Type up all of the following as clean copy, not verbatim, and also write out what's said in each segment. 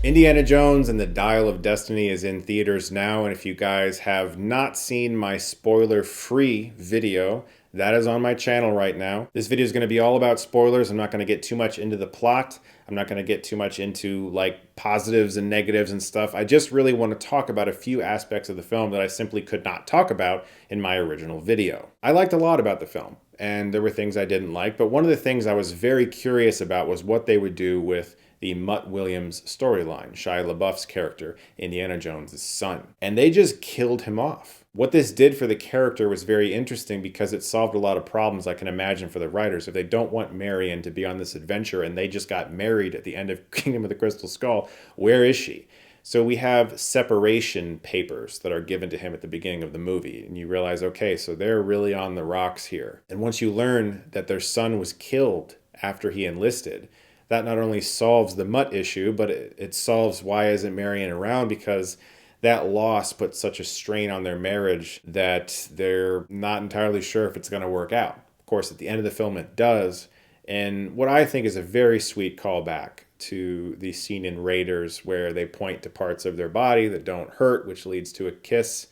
Indiana Jones and the Dial of Destiny is in theaters now, and if you guys have not seen my spoiler-free video, that is on my channel right now. This video is going to be all about spoilers. I'm not going to get too much into the plot. I'm not going to get too much into like positives and negatives and stuff. I just really want to talk about a few aspects of the film that I simply could not talk about in my original video. I liked a lot about the film, and there were things I didn't like, but one of the things I was very curious about was what they would do with the Mutt Williams storyline, Shia LaBeouf's character, Indiana Jones' son. And they just killed him off. What this did for the character was very interesting because it solved a lot of problems I can imagine for the writers. If they don't want Marion to be on this adventure and they just got married at the end of Kingdom of the Crystal Skull, where is she? So we have separation papers that are given to him at the beginning of the movie. And you realize, okay, so they're really on the rocks here. And once you learn that their son was killed after he enlisted, that not only solves the Mutt issue, but it solves why isn't Marion around, because that loss puts such a strain on their marriage that they're not entirely sure if it's going to work out. Of course, at the end of the film, it does. And what I think is a very sweet callback to the scene in Raiders where they point to parts of their body that don't hurt, which leads to a kiss.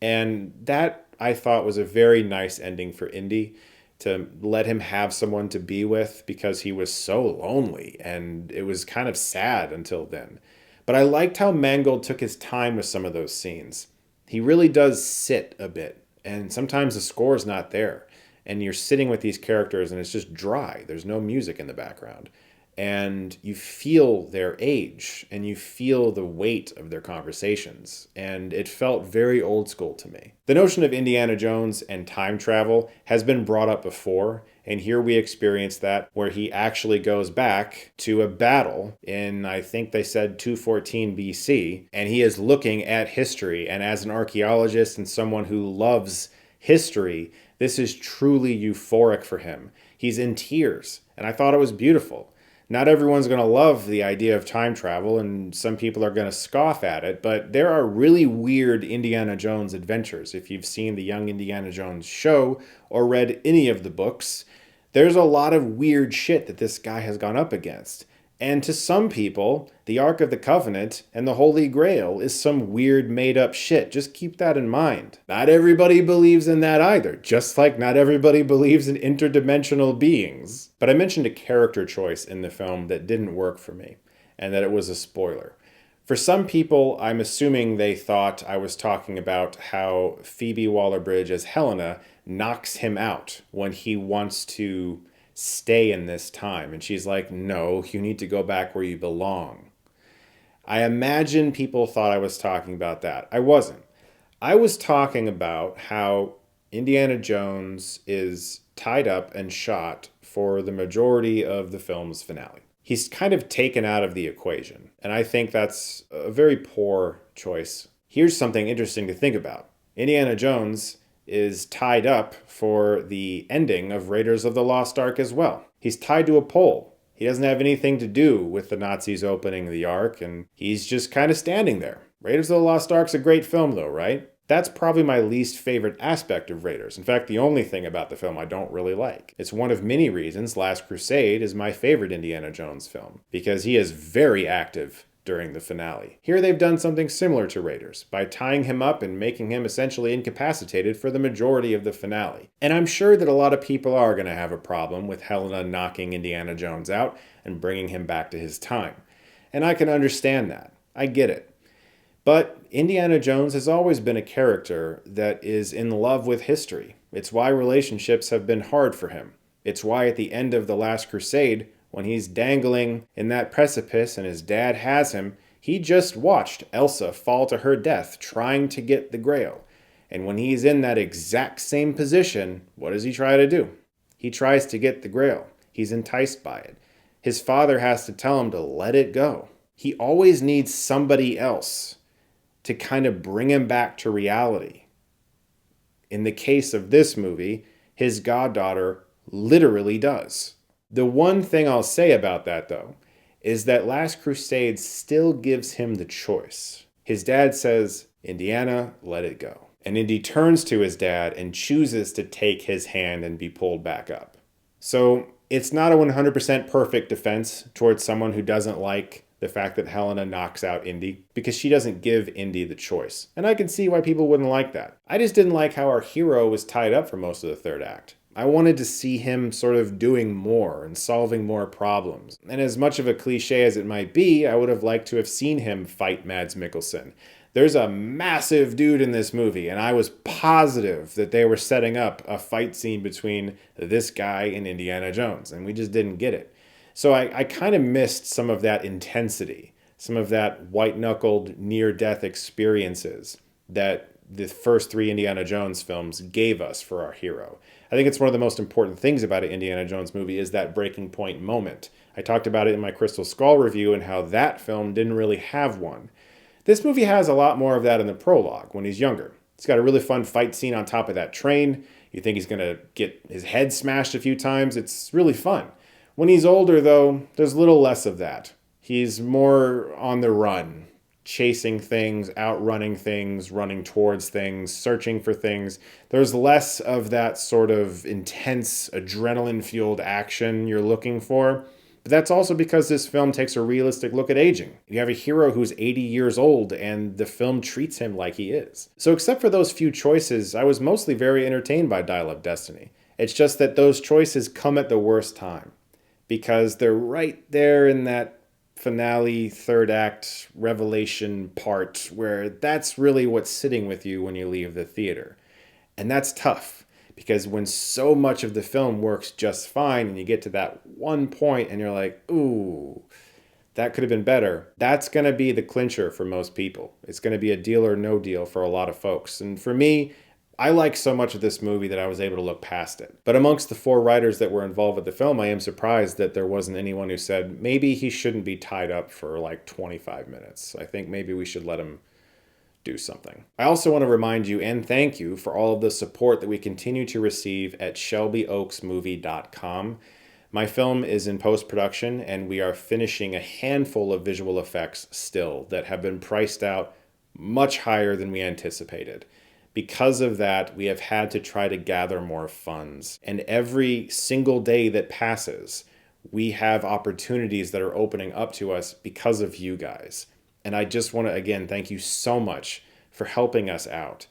And that, I thought, was a very nice ending for Indy, to let him have someone to be with, because he was so lonely and it was kind of sad until then. But I liked how Mangold took his time with some of those scenes. He really does sit a bit, and sometimes the score is not there and you're sitting with these characters and it's just dry. There's no music in the background. And you feel their age and you feel the weight of their conversations. And it felt very old school to me. The notion of Indiana Jones and time travel has been brought up before. And here we experience that, where he actually goes back to a battle in, I think they said 214 BC. And he is looking at history. And as an archaeologist and someone who loves history, this is truly euphoric for him. He's in tears. And I thought it was beautiful. Not everyone's going to love the idea of time travel, and some people are going to scoff at it, but there are really weird Indiana Jones adventures. If you've seen the Young Indiana Jones show or read any of the books, there's a lot of weird shit that this guy has gone up against. And to some people, the Ark of the Covenant and the Holy Grail is some weird made-up shit. Just keep that in mind. Not everybody believes in that either, just like not everybody believes in interdimensional beings. But I mentioned a character choice in the film that didn't work for me, and that it was a spoiler. For some people, I'm assuming they thought I was talking about how Phoebe Waller-Bridge as Helena knocks him out when he wants to stay in this time. And she's like, no, you need to go back where you belong. I imagine people thought I was talking about that. I wasn't. I was talking about how Indiana Jones is tied up and shot for the majority of the film's finale. He's kind of taken out of the equation. And I think that's a very poor choice. Here's something interesting to think about. Indiana Jones is tied up for the ending of Raiders of the Lost Ark as well. He's tied to a pole. He doesn't have anything to do with the Nazis opening the Ark, and he's just kind of standing there. Raiders of the Lost Ark's a great film though, right? That's probably my least favorite aspect of Raiders. In fact, the only thing about the film I don't really like. It's one of many reasons Last Crusade is my favorite Indiana Jones film, because he is very active during the finale. Here they've done something similar to Raiders by tying him up and making him essentially incapacitated for the majority of the finale. And I'm sure that a lot of people are going to have a problem with Helena knocking Indiana Jones out and bringing him back to his time. And I can understand that. I get it. But Indiana Jones has always been a character that is in love with history. It's why relationships have been hard for him. It's why at the end of The Last Crusade, when he's dangling in that precipice and his dad has him, he just watched Elsa fall to her death trying to get the Grail. And when he's in that exact same position, what does he try to do? He tries to get the Grail. He's enticed by it. His father has to tell him to let it go. He always needs somebody else to kind of bring him back to reality. In the case of this movie, his goddaughter literally does. The one thing I'll say about that, though, is that Last Crusade still gives him the choice. His dad says, Indiana, let it go. And Indy turns to his dad and chooses to take his hand and be pulled back up. So it's not a 100% perfect defense towards someone who doesn't like the fact that Helena knocks out Indy, because she doesn't give Indy the choice. And I can see why people wouldn't like that. I just didn't like how our hero was tied up for most of the third act. I wanted to see him sort of doing more and solving more problems. And as much of a cliche as it might be, I would have liked to have seen him fight Mads Mikkelsen. There's a massive dude in this movie, and I was positive that they were setting up a fight scene between this guy and Indiana Jones, and we just didn't get it. So I kind of missed some of that intensity, some of that white-knuckled near-death experiences that the first three Indiana Jones films gave us for our hero. I think it's one of the most important things about an Indiana Jones movie is that breaking point moment. I talked about it in my Crystal Skull review and how that film didn't really have one. This movie has a lot more of that in the prologue when he's younger. It's got a really fun fight scene on top of that train. You think he's going to get his head smashed a few times. It's really fun. When he's older, though, there's a little less of that. He's more on the run, chasing things, outrunning things, running towards things, searching for things. There's less of that sort of intense, adrenaline-fueled action you're looking for. But that's also because this film takes a realistic look at aging. You have a hero who's 80 years old, and the film treats him like he is. So except for those few choices, I was mostly very entertained by Dial of Destiny. It's just that those choices come at the worst time, because they're right there in that finale, third act, revelation part, where that's really what's sitting with you when you leave the theater. And that's tough. Because when so much of the film works just fine and you get to that one point and you're like, ooh, that could have been better, that's going to be the clincher for most people. It's going to be a deal or no deal for a lot of folks. And for me, I like so much of this movie that I was able to look past it. But amongst the 4 writers that were involved with the film, I am surprised that there wasn't anyone who said, maybe he shouldn't be tied up for like 25 minutes. I think maybe we should let him do something. I also want to remind you and thank you for all of the support that we continue to receive at ShelbyOaksMovie.com. My film is in post-production and we are finishing a handful of visual effects still that have been priced out much higher than we anticipated. Because of that, we have had to try to gather more funds. And every single day that passes, we have opportunities that are opening up to us because of you guys. And I just want to, again, thank you so much for helping us out.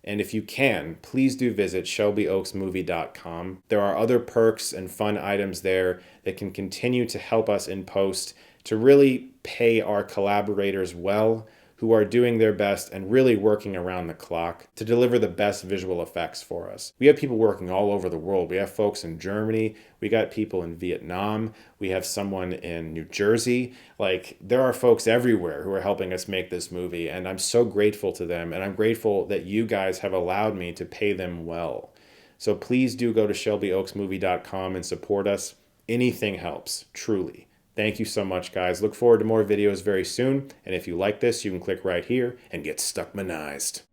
And if you can, please do visit ShelbyOaksMovie.com. There are other perks and fun items there that can continue to help us in post to really pay our collaborators well, who are doing their best and really working around the clock to deliver the best visual effects for us. We have people working all over the world. We have folks in Germany. We got people in Vietnam. We have someone in New Jersey. Like, there are folks everywhere who are helping us make this movie, and I'm so grateful to them, and I'm grateful that you guys have allowed me to pay them well. So please do go to ShelbyOaksMovie.com and support us. Anything helps, truly. Thank you so much, guys. Look forward to more videos very soon. And if you like this, you can click right here and get Stuckmannized.